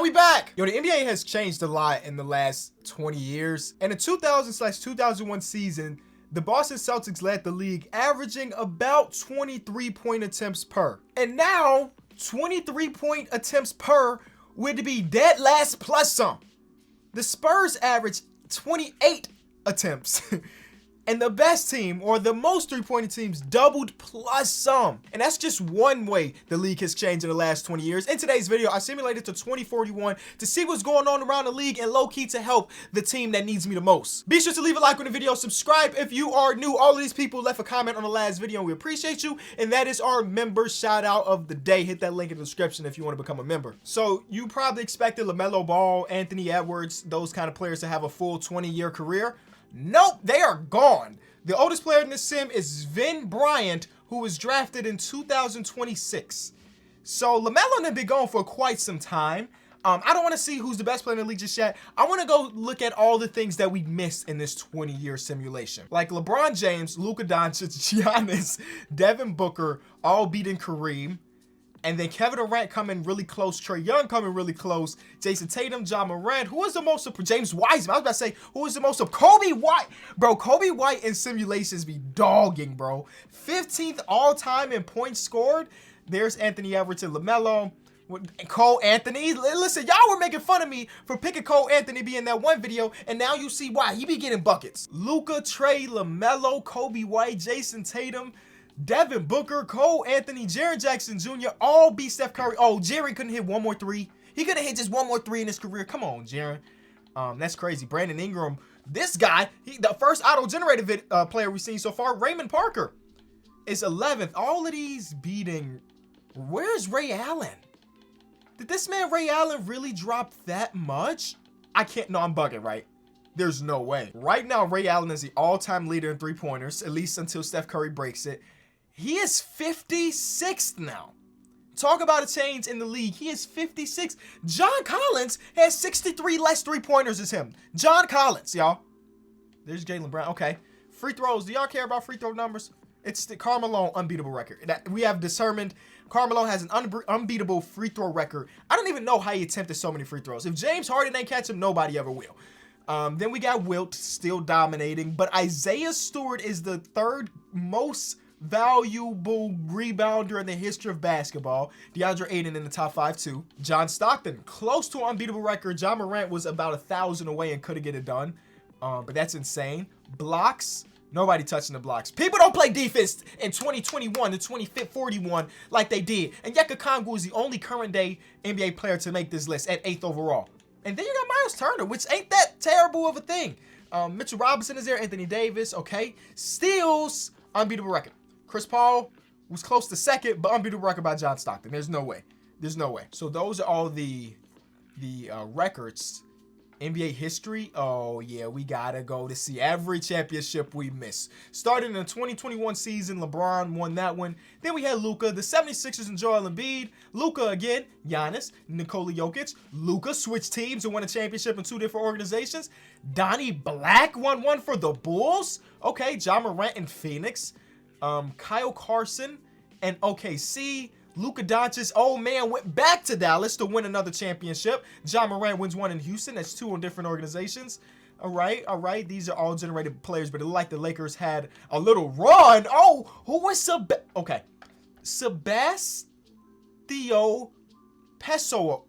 And we back. Yo, the NBA has changed a lot in the last 20 years. In the 2000/2001 season, the Boston Celtics led the league, averaging about 23-point attempts per. And now, 23-point attempts per would be dead last plus some. The Spurs average 28 attempts. And the best team, or the most three-pointed teams, doubled plus some. And that's just one way the league has changed in the last 20 years. In today's video, I simulated to 2041 to see what's going on around the league and low-key to help the team that needs me the most. Be sure to leave a like on the video, subscribe if you are new. All of these people left a comment on the last video and we appreciate you. And that is our member shout out of the day. Hit that link in the description if you want to become a member. So you probably expected LaMelo Ball, Anthony Edwards, those kind of players to have a full 20-year career. Nope, they are gone. The oldest player in this sim is Vin Bryant, who was drafted in 2026. So LaMelo has been gone for quite some time. I don't want to see who's the best player in the league just yet. I want to go look at all the things that we missed in this 20-year simulation. Like LeBron James, Luka Doncic, Giannis, Devin Booker, all beating Kareem. And then Kevin Durant coming really close, Trae Young coming really close, Jason Tatum, Ja Morant, who is the most of James Wiseman? I was about to say, who is the most of Kobe White? Bro, Kobe White in simulations be dogging, bro. 15th all-time in points scored. There's Anthony Edwards and LaMelo. Cole Anthony. Listen, y'all were making fun of me for picking Cole Anthony being that one video, and now you see why. He be getting buckets. Luka, Trae, LaMelo, Kobe White, Jason Tatum, Devin Booker, Cole Anthony, Jaren Jackson Jr. all beat Steph Curry. Oh, Jaren couldn't hit one more three. He could have hit just one more three in his career. Come on, Jaren. That's crazy. Brandon Ingram. This guy, the first auto-generated player we've seen so far, Raymond Parker, is 11th. All of these beating. Where's Ray Allen? Did this man Ray Allen really drop that much? I can't. No, I'm bugging, right? There's no way. Right now, Ray Allen is the all-time leader in three-pointers, at least until Steph Curry breaks it. He is 56th now. Talk about a change in the league. He is 56. John Collins has 63 less three-pointers as him. John Collins, y'all. There's Jaylen Brown. Okay. Free throws. Do y'all care about free throw numbers? It's the Karl Malone unbeatable record. That we have determined Karl Malone has an unbeatable free throw record. I don't even know how he attempted so many free throws. If James Harden ain't catch him, nobody ever will. Then we got Wilt still dominating, but Isaiah Stewart is the third most valuable rebounder in the history of basketball. DeAndre Ayton in the top 5 too. John Stockton, close to an unbeatable record. Ja Morant was about 1,000 away and could have get it done. But that's insane. Blocks, nobody touching the blocks. People don't play defense in 2021 to 2041 like they did. And Yeka Kongu is the only current day NBA player to make this list at 8th overall. And then you got Miles Turner, which ain't that terrible of a thing. Mitchell Robinson is there, Anthony Davis, okay. Steals, unbeatable record. Chris Paul was close to second, but unbeatable record by John Stockton. There's no way. There's no way. So those are all the records. NBA history. Oh, yeah, we got to go to see every championship we missed. Starting in the 2021 season, LeBron won that one. Then we had Luka, the 76ers and Joel Embiid. Luka again, Giannis, Nikola Jokic. Luka switched teams and won a championship in 2 different organizations. Donnie Black won one for the Bulls. Okay, Ja Morant in Phoenix. Kyle Carson and OKC. Luka Doncic, old man, went back to Dallas to win another championship. Ja Morant wins one in Houston. That's 2 on different organizations. All right. These are all generated players, but it looked like the Lakers had a little run. Oh, who was okay. Sebastio Pessoa.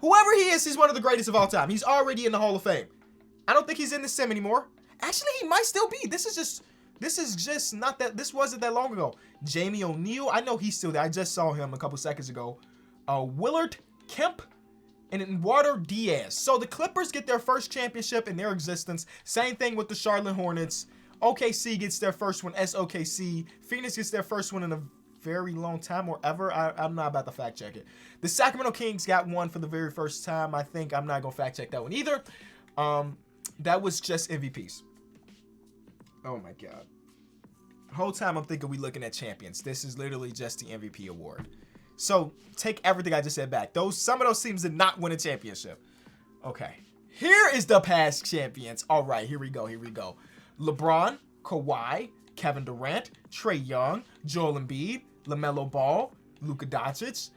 Whoever he is, he's one of the greatest of all time. He's already in the Hall of Fame. I don't think he's in the sim anymore. Actually, he might still be. This is just not that. This wasn't that long ago. Jamie O'Neal, I know he's still there. I just saw him a couple seconds ago. Willard Kemp and Eduardo Diaz. So the Clippers get their first championship in their existence. Same thing with the Charlotte Hornets. OKC gets their first one as OKC. Phoenix gets their first one in a very long time or ever. I'm not about to fact check it. The Sacramento Kings got one for the very first time. I think I'm not going to fact check that one either. That was just MVPs. Oh my God. The whole time I'm thinking we looking at champions. This is literally just the MVP award. So take everything I just said back. Some of those teams did not win a championship. Okay. Here is the past champions. All right, here we go. LeBron, Kawhi, Kevin Durant, Trae Young, Joel Embiid, LaMelo Ball, Luka Doncic,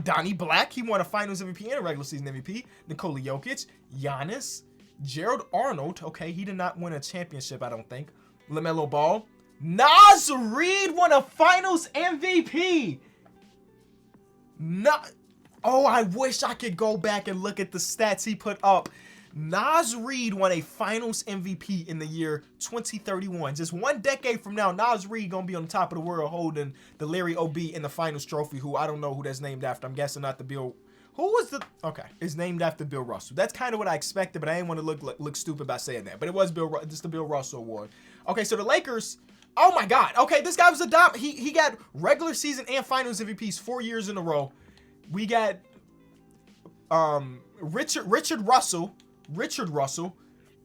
Donnie Black, he won a Finals MVP and a regular season MVP. Nikola Jokic, Giannis, Gerald Arnold, okay, he did not win a championship, I don't think. LaMelo Ball, Nas Reed won a Finals MVP. Oh, I wish I could go back and look at the stats he put up. Nas Reed won a Finals MVP in the year 2031. Just 1 decade from now, Nas Reed gonna be on the top of the world holding the Larry O.B. in the Finals trophy, who I don't know who that's named after. I'm guessing not the Bill. Who was the... Okay, it's named after Bill Russell. That's kind of what I expected, but I didn't want to look stupid by saying that. But it was just the Bill Russell Award. Okay, so the Lakers... Oh my God. Okay, this guy was a he got regular season and Finals MVPs 4 years in a row. We got Richard Russell,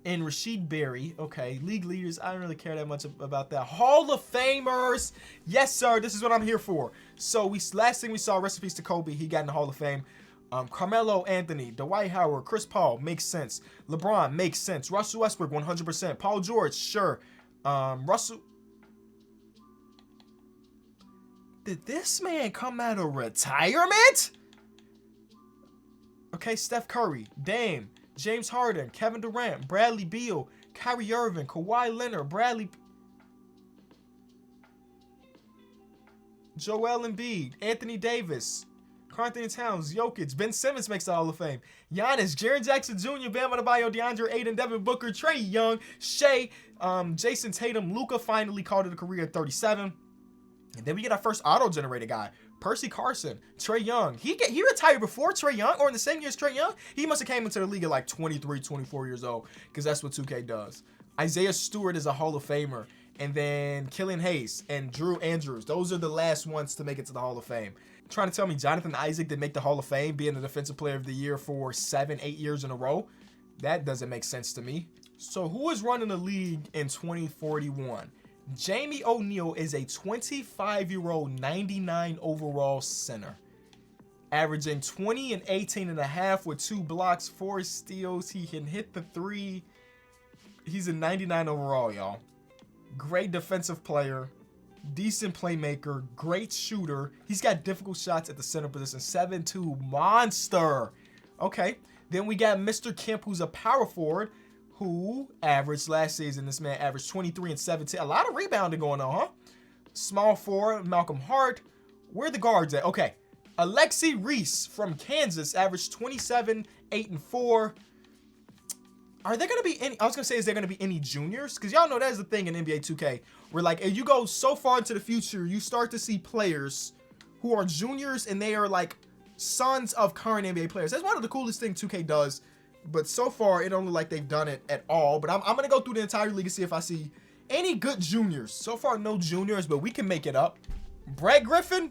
and Rasheed Berry. Okay, league leaders. I don't really care that much about that. Hall of Famers. Yes, sir. This is what I'm here for. So last thing we saw, rest in peace to Kobe. He got in the Hall of Fame. Carmelo Anthony, Dwight Howard, Chris Paul, makes sense. LeBron, makes sense. Russell Westbrook, 100%. Paul George, sure. Russell. Did this man come out of retirement? Okay, Steph Curry, Dame, James Harden, Kevin Durant, Bradley Beal, Kyrie Irving, Kawhi Leonard, Joel Embiid, Anthony Davis, Karl Anthony Towns, Jokic, Ben Simmons makes the Hall of Fame. Giannis, Jaren Jackson Jr., Bam Adebayo, DeAndre Ayton, Devin Booker, Trae Young, Shea, Jason Tatum, Luka finally called it a career at 37. And then we get our first auto-generated guy, Percy Carson, Trae Young. He retired before Trae Young, or in the same year as Trae Young. He must have came into the league at like 23, 24 years old, because that's what 2K does. Isaiah Stewart is a Hall of Famer. And then Killian Hayes and Drew Andrews. Those are the last ones to make it to the Hall of Fame. Trying to tell me Jonathan Isaac didn't make the Hall of Fame, being the Defensive Player of the Year for 7, 8 years in a row? That doesn't make sense to me. So who is running the league in 2041? Jamie O'Neal is a 25-year-old 99 overall center, averaging 20 and 18 and a half with 2 blocks, 4 steals. He can hit the 3. He's a 99 overall, y'all. Great defensive player, decent playmaker, great shooter. He's got difficult shots at the center position. 7'2", monster. Okay, then we got Mr. Kemp, who's a power forward, who averaged last season, this man averaged 23 and 17. A lot of rebounding going on, huh? Small forward, Malcolm Hart. Where are the guards at? Okay. Alexi Reese from Kansas averaged 27, 8 and 4. Are there going to be any, I was going to say, is there going to be any juniors? Because y'all know that's the thing in NBA 2K, where like, if you go so far into the future, you start to see players who are juniors and they are like sons of current NBA players. That's one of the coolest things 2K does. But so far, it don't look like they've done it at all. But I'm going to go through the entire league and see if I see any good juniors. So far, no juniors, but we can make it up. Blake Griffin,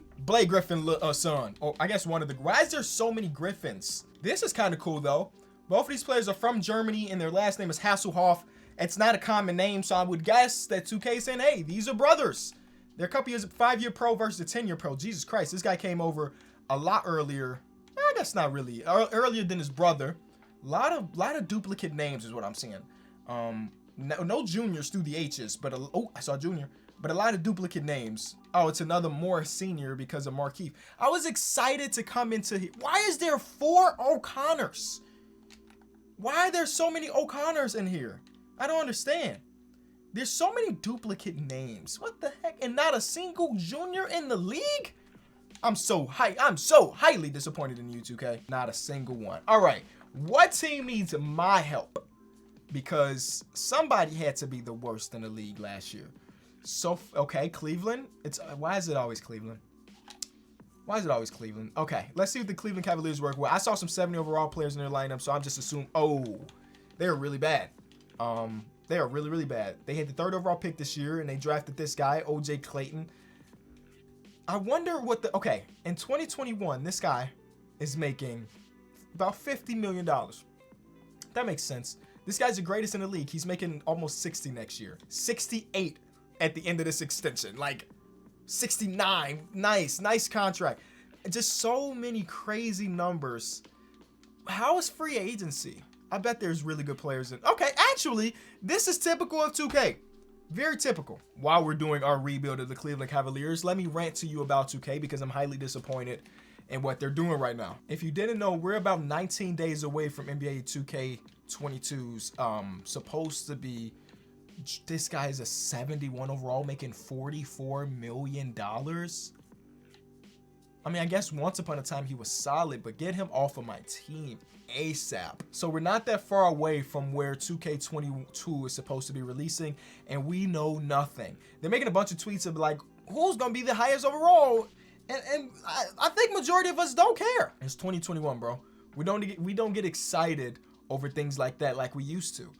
son. Oh, I guess one of the... Why is there so many Griffins? This is kind of cool, though. Both of these players are from Germany, and their last name is Hasselhoff. It's not a common name, so I would guess that 2K is saying, hey, these are brothers. They're a couple years, 5-year pro versus a 10-year pro. Jesus Christ, this guy came over a lot earlier. I guess not really. Earlier than his brother. Lot of duplicate names is what I'm seeing. No juniors through the H's, but I saw junior, but a lot of duplicate names. Oh, it's another more senior because of Markeith. I was excited to come into here. Why is there 4 O'Connors? Why are there so many O'Connors in here? I don't understand. There's so many duplicate names. What the heck? And not a single junior in the league? I'm so highly disappointed in you, 2K. Not a single one. All right. What team needs my help? Because somebody had to be the worst in the league last year. So, okay, Cleveland. Why is it always Cleveland? Why is it always Cleveland? Okay, let's see if the Cleveland Cavaliers work well. I saw some 70 overall players in their lineup, so I'm just assuming, oh, they're really bad. They are really, really bad. They had the 3rd overall pick this year, and they drafted this guy, O.J. Clayton. I wonder what okay, in 2021, this guy is making about $50 million. That makes sense. This guy's the greatest in the league. He's making almost 60 next year. 68 at the end of this extension. Like 69. Nice contract. Just so many crazy numbers. How is free agency? I bet there's really good players in. Okay, actually, this is typical of 2K. Very typical. While we're doing our rebuild of the Cleveland Cavaliers, let me rant to you about 2K because I'm highly disappointed in what they're doing right now. If you didn't know, we're about 19 days away from NBA 2K22's supposed to be, this guy is a 71 overall making $44 million. I mean, I guess once upon a time he was solid, but get him off of my team ASAP. So we're not that far away from where 2K22 is supposed to be releasing, and we know nothing. They're making a bunch of tweets of like, who's gonna be the highest overall? And I think majority of us don't care. It's 2021, bro. We don't get excited over things like that like we used to.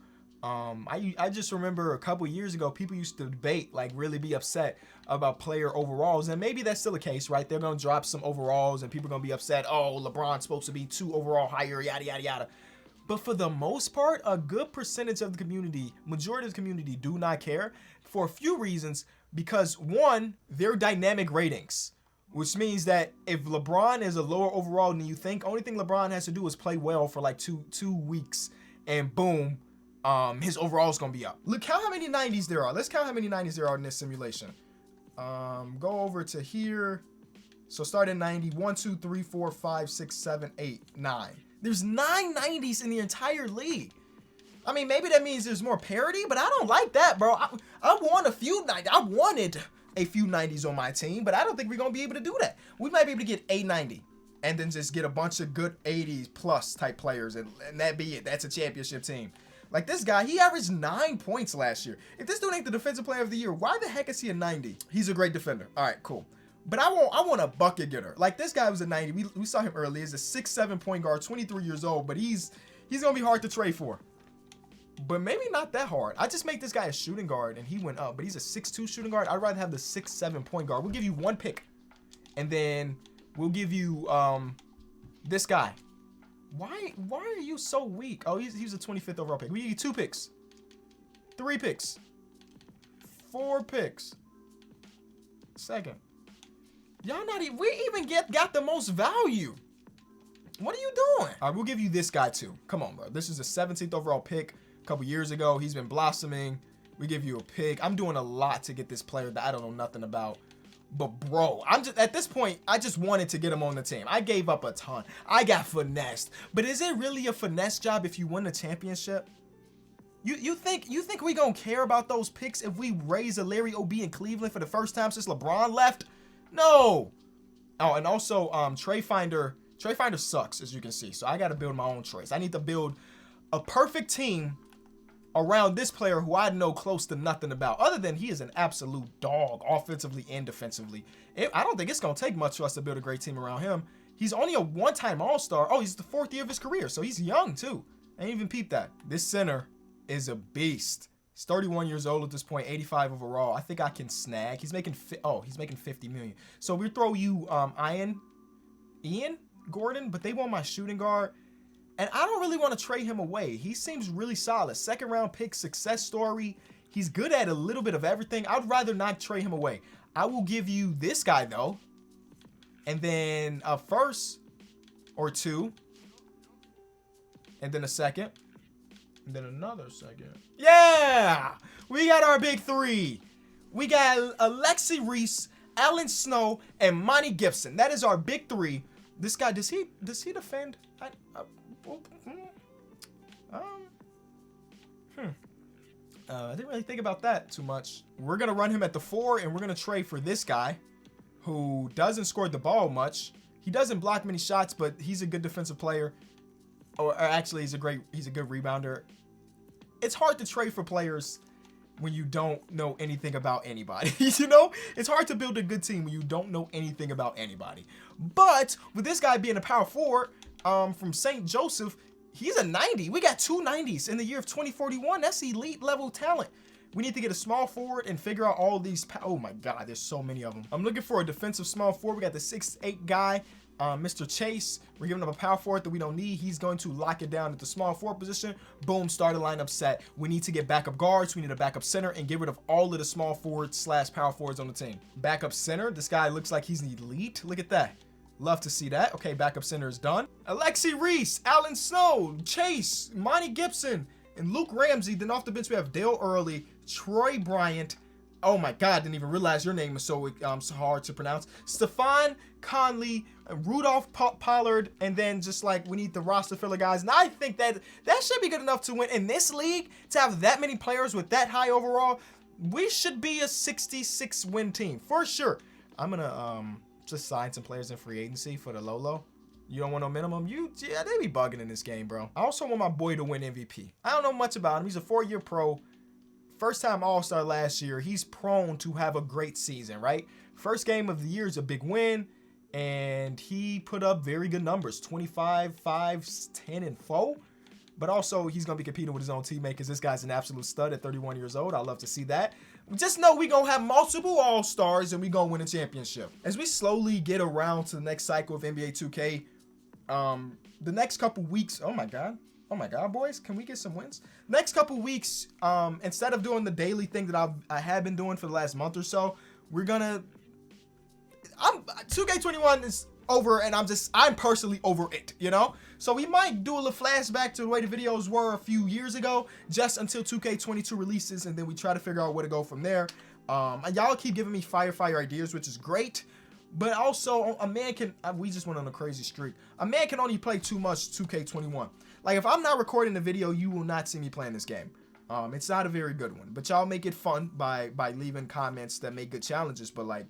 I just remember a couple years ago, people used to debate, like really be upset about player overalls. And maybe that's still the case, right? They're going to drop some overalls and people are going to be upset. Oh, LeBron's supposed to be 2 overall higher, yada, yada, yada. But for the most part, a good percentage of the community, majority of the community do not care for a few reasons. Because one, they're dynamic ratings, which means that if LeBron is a lower overall than you think, only thing LeBron has to do is play well for like two weeks and boom, his overall is gonna be up. Look, count how many 90s there are. Let's count how many 90s there are in this simulation. Go over to here. So start at 90. 1, 2, 3, 4, 5, 6, 7, 8, 9. There's 9 90s in the entire league. I mean, maybe that means there's more parity, but I don't like that, bro. I want a few 90s. I wanted a few 90s on my team, but I don't think we're gonna be able to do that. We might be able to get a 90 and then just get a bunch of good 80s plus type players, and that be it. That's a championship team. Like this guy, he averaged 9 points last year. If this dude ain't the defensive player of the year, why the heck is he a 90? He's a great defender. All right, cool. But I want a bucket getter. Like this guy was a 90. We saw him earlier. He's a 6'7" point guard, 23 years old, but he's gonna be hard to trade for. But maybe not that hard. I just make this guy a shooting guard and he went up, but he's a 6'2" shooting guard. I'd rather have the 6'7" point guard. We'll give you 1 pick. And then we'll give you this guy. Why are you so weak? Oh, he's a 25th overall pick. We give you 2 picks. 3 picks. 4 picks. Second. Y'all not even, we even got the most value. What are you doing? All right, we'll give you this guy too. Come on, bro. This is a 17th overall pick a couple years ago. He's been blossoming. We give you a pick. I'm doing a lot to get this player that I don't know nothing about. But bro, I'm just at this point, I just wanted to get him on the team. I gave up a ton. I got finessed. But is it really a finesse job if you win the championship? You think we gonna care about those picks if we raise a Larry OB in Cleveland for the first time since LeBron left? No. Oh, and also Trey Finder sucks, as you can see. So I gotta build my own trades. I need to build a perfect team around this player who I know close to nothing about, other than he is an absolute dog offensively and defensively. I don't think it's going to take much for us to build a great team around him. He's only a one-time All-Star. Oh, he's the 4th year of his career, so he's young too. I ain't even peeped that. This center is a beast. He's 31 years old at this point, 85 overall. I think I can snag. He's making 50 million. So we throw you Ian Gordon, but they want my shooting guard. And I don't really want to trade him away. He seems really solid. 2nd round pick, success story. He's good at a little bit of everything. I'd rather not trade him away. I will give you this guy though. And then a 1st or 2. And then a 2nd. And then another 2nd. Yeah! We got our big 3. We got Alexi Reese, Alan Snow, and Monty Gibson. That is our big 3. This guy, does he defend? I didn't really think about that too much. We're going to run him at the 4, and we're going to trade for this guy who doesn't score the ball much. He doesn't block many shots, but he's a good defensive player. Or actually, he's a good rebounder. It's hard to trade for players when you don't know anything about anybody. You know, it's hard to build a good team when you don't know anything about anybody. But with this guy being a power forward from St. Joseph, he's a 90. We got 2 90s in the year of 2041. That's elite level talent. We need to get a small forward and figure out all these. Oh my God, there's so many of them. I'm looking for a defensive small forward. We got the 6'8" guy, Mr. Chase. We're giving him a power forward that we don't need. He's going to lock it down at the small forward position. Boom, starting lineup set. We need to get backup guards. We need a backup center and get rid of all of the small forwards / power forwards on the team. Backup center. This guy looks like he's elite. Look at that. Love to see that. Okay, backup center is done. Alexi Reese, Alan Snow, Chase, Monty Gibson, and Luke Ramsey. Then off the bench, we have Dale Early, Troy Bryant. Oh my God, didn't even realize your name is so hard to pronounce. Stephon Conley, Rudolph Pollard, and then just like we need the roster filler guys. And I think that should be good enough to win in this league, to have that many players with that high overall. We should be a 66 win team for sure. I'm gonna just sign some players in free agency for the low. You don't want no minimum? Yeah, they be bugging in this game, bro. I also want my boy to win MVP. I don't know much about him. He's a 4-year pro. First time All-Star last year. He's prone to have a great season, right? First game of the year is a big win, and he put up very good numbers. 25, 5, 10, and 4. But also, he's going to be competing with his own teammate because this guy's an absolute stud at 31 years old. I love to see that. Just know we're going to have multiple All-Stars, and we're going to win a championship. As we slowly get around to the next cycle of NBA 2K, the next couple weeks, oh my God, boys, can we get some wins? Next couple weeks, instead of doing the daily thing that I have been doing for the last month or so, we're gonna, 2K21 is over, and I'm personally over it, you know? So we might do a little flashback to the way the videos were a few years ago, just until 2K22 releases, and then we try to figure out where to go from there. And y'all keep giving me fire ideas, which is great. But also, a man can, we just went on a crazy streak. A man can only play too much 2K21. Like, if I'm not recording the video, you will not see me playing this game. It's not a very good one. But y'all make it fun by leaving comments that make good challenges. But, like,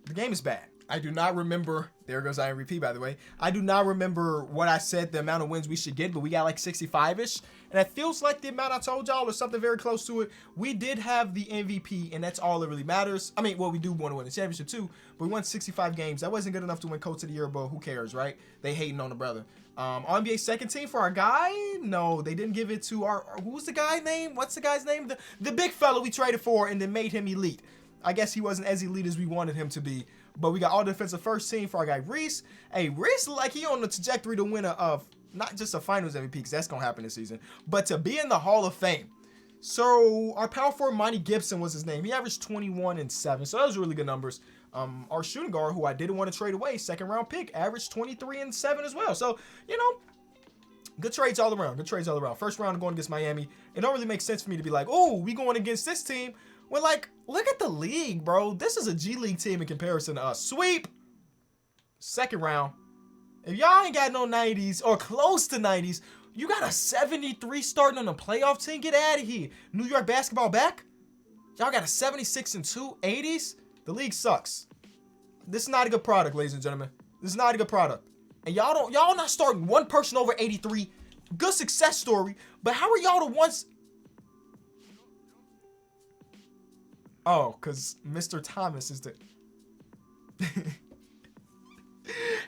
the game is bad. I do not remember, there goes IMVP, by the way. I do not remember what I said the amount of wins we should get, but we got like 65-ish. And it feels like the amount I told y'all or something very close to it. We did have the MVP, and that's all that really matters. I mean, well, we do want to win the championship too, but we won 65 games. That wasn't good enough to win Coach of the Year, but who cares, right? They hating on the brother. NBA second team for our guy? No, they didn't give it to our who's the guy name? What's the guy's name? The big fella we traded for and then made him elite. I guess he wasn't as elite as we wanted him to be. But we got all defensive first team for our guy Reese. Hey, Reese look like he on the trajectory to win not just a finals MVP, because that's going to happen this season, but to be in the Hall of Fame. So our power forward, Monty Gibson was his name. He averaged 21 and 7. So those are really good numbers. Our shooting guard, who I didn't want to trade away, second round pick, averaged 23 and 7 as well. So, you know, good trades all around. First round going against Miami. It don't really make sense for me to be like, oh, we going against this team. Well, like, look at the league, bro. This is a G League team in comparison to us. Sweep. Second round. If y'all ain't got no 90s or close to 90s, you got a 73 starting on a playoff team? Get out of here. New York basketball back? Y'all got a 76 and 2 80s? The league sucks. This is not a good product, ladies and gentlemen. This is not a good product. And y'all not starting one person over 83. Good success story. But how are y'all the ones? Oh, because Mr. Thomas is the...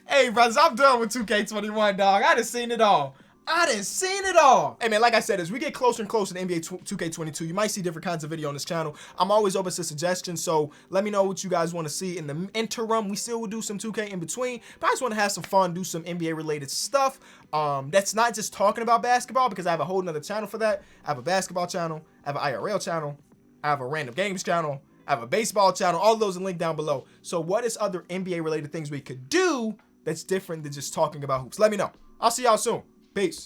Hey, brothers, I'm done with 2K21, dog. I done seen it all. Hey, man, like I said, as we get closer and closer to NBA 2K22, you might see different kinds of video on this channel. I'm always open to suggestions, so let me know what you guys want to see. In the interim, we still will do some 2K in between, but I just want to have some fun, do some NBA-related stuff. That's not just talking about basketball, because I have a whole nother channel for that. I have a basketball channel. I have an IRL channel. I have a random games channel. I have a baseball channel. All of those are linked down below. So what is other NBA-related things we could do that's different than just talking about hoops? Let me know. I'll see y'all soon. Peace.